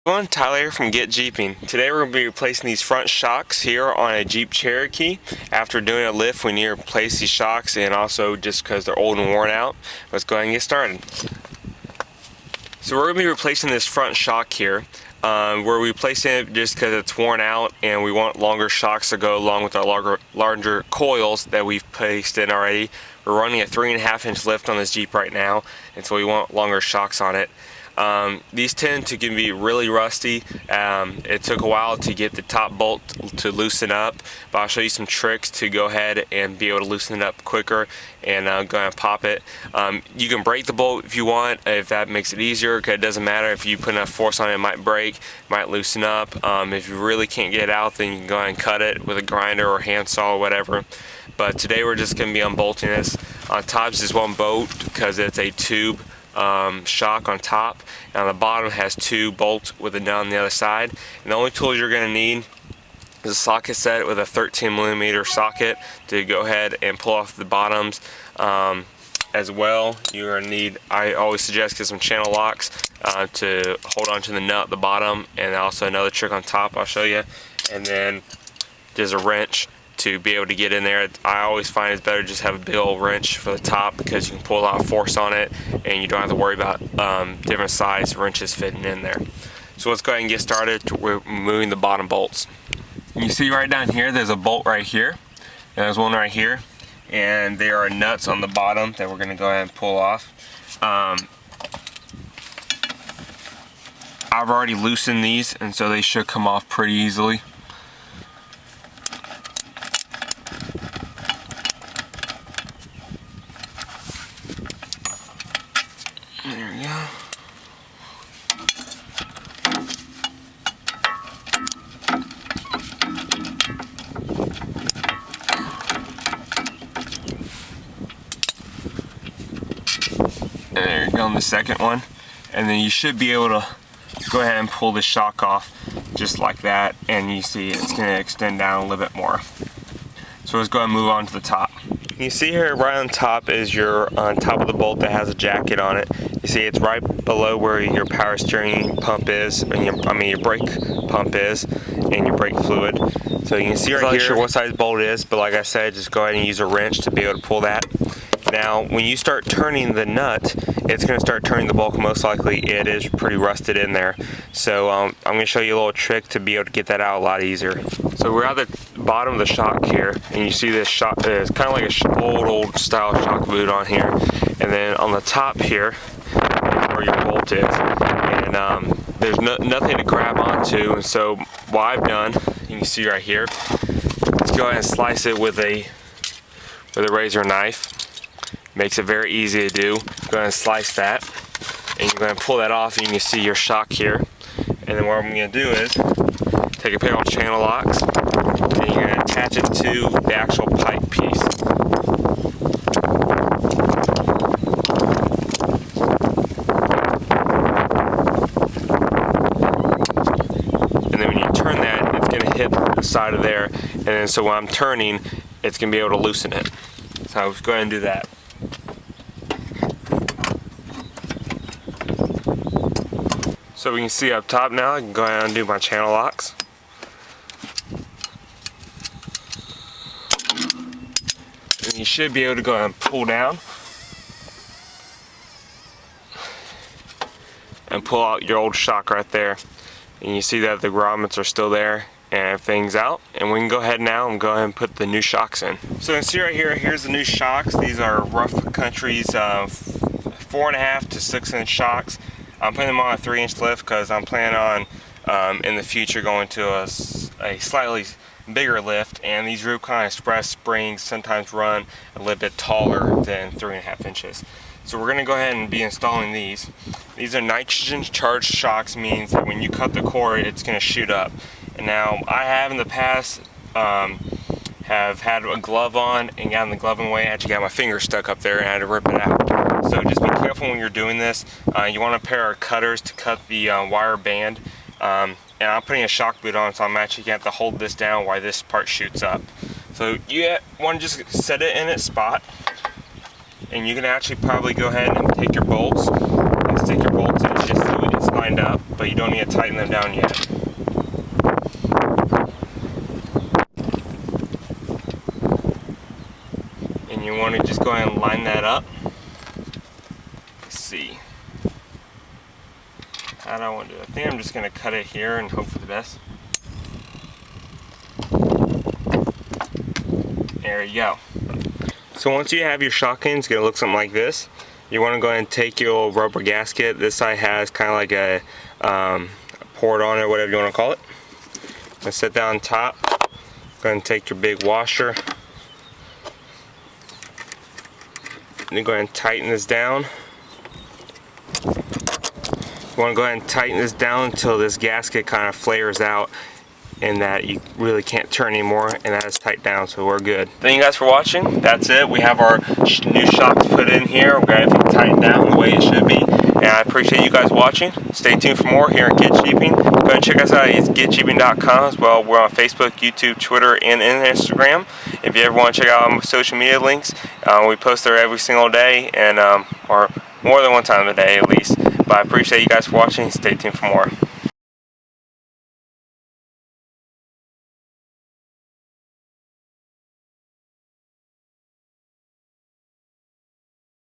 Everyone, Tyler here from GetJeeping. Today we're going to be replacing these front shocks here on a Jeep Cherokee. After doing a lift, we need to replace these shocks, and also just because they're old and worn out. Let's go ahead and get started. So we're going to be replacing this front shock here. We're replacing it just because it's worn out, and we want longer shocks to go along with our larger coils that we've placed in already. We're running a 3.5-inch lift on this Jeep right now, and so we want longer shocks on it. These tend to be really rusty. It took a while to get the top bolt to loosen up, but I'll show you some tricks to go ahead and be able to loosen it up quicker and go ahead and pop it. You can break the bolt if you want, if that makes it easier, because it doesn't matter. If you put enough force on it, it might break, it might loosen up. If you really can't get it out, then you can go ahead and cut it with a grinder or handsaw or whatever. But today we're just going to be unbolting this. On top is just one bolt because it's a tube shock on top, and on the bottom has two bolts with a nut on the other side. And the only tools you're going to need is a socket set with a 13mm socket to go ahead and pull off the bottoms. As well, you're going to need, I always suggest, get some channel locks to hold on to the nut at the bottom, and also another trick on top I'll show you. And then there's a wrench to be able to get in there. I always find it's better to just have a big old wrench for the top, because you can pull a lot of force on it and you don't have to worry about different size wrenches fitting in there. So let's go ahead and get started with removing the bottom bolts. You see right down here there's a bolt right here, and there's one right here, and there are nuts on the bottom that we're going to go ahead and pull off. I've already loosened these, and so they should come off pretty easily. There we go. There you go on the second one. And then you should be able to go ahead and pull the shock off just like that, and you see it's going to extend down a little bit more. So let's go ahead and move on to the top. You see here right on top is your top of the bolt that has a jacket on it. You see it's right below where your power steering pump is, and your brake pump is, and your brake fluid. So you can see right here. I'm not sure what size bolt it is, but like I said, just go ahead and use a wrench to be able to pull that. Now, when you start turning the nut, it's going to start turning the bolt. Most likely it is pretty rusted in there. So I'm going to show you a little trick to be able to get that out a lot easier. So we're at the bottom of the shock here, and you see this shock. It's kind of like a old style shock boot on here. And then on the top here is where your bolt is. And there's nothing to grab onto. And so what I've done, you can see right here, is go ahead and slice it with a razor knife. Makes it very easy to do. Go ahead and slice that, and you're going to pull that off, and you can see your shock here. And then what I'm going to do is take a pair of channel locks, and you're going to attach it to the actual pipe piece. And then when you turn that, it's going to hit the side of there, and then so when I'm turning, it's going to be able to loosen it. So let's go ahead and do that. So we can see up top now, I can go ahead and undo my channel locks. And you should be able to go ahead and pull down and pull out your old shock right there. And you see that the grommets are still there and everything's out. And we can go ahead now and go ahead and put the new shocks in. So you can see right here, here's the new shocks. These are Rough Country's 4.5 to 6-inch shocks. I'm putting them on a 3-inch lift because I'm planning on in the future going to a slightly bigger lift, and these Rubicon Express springs sometimes run a little bit taller than 3.5 inches. So we're going to go ahead and be installing these. These are nitrogen charged shocks, means that when you cut the cord, it's going to shoot up. And now I have in the past have had a glove on and gotten the glove in the way. I actually got my finger stuck up there and I had to rip it out. So just be careful when you're doing this. You want a pair of cutters to cut the wire band. And I'm putting a shock boot on, so I'm actually going to have to hold this down while this part shoots up. So you want to just set it in its spot, and you can actually probably go ahead and take your bolts and stick your bolts in just so it's lined lined up, but you don't need to tighten them down yet. And you want to just go ahead and line that up. Let's see. How do I want to do it? I think I'm just going to cut it here and hope for the best. There you go. So once you have your shock in, it's going to look something like this. You want to go ahead and take your old rubber gasket. This side has kind of like a port on it, whatever you want to call it. And set that on top. Go ahead and take your big washer. And then go ahead and tighten this down. You want to go ahead and tighten this down until this gasket kind of flares out and that you really can't turn anymore, and that is tight down, so we're good. Thank you guys for watching. That's it. We have our new shocks put in here. We're going to have it tightened down the way it should be. And I appreciate you guys watching. Stay tuned for more here at GetJeeping. Go ahead and check us out at GetJeeping.com as well. We're on Facebook, YouTube, Twitter, and Instagram. If you ever want to check out our social media links, we post there every single day, and or more than one time a day at least. But I appreciate you guys for watching. Stay tuned for more.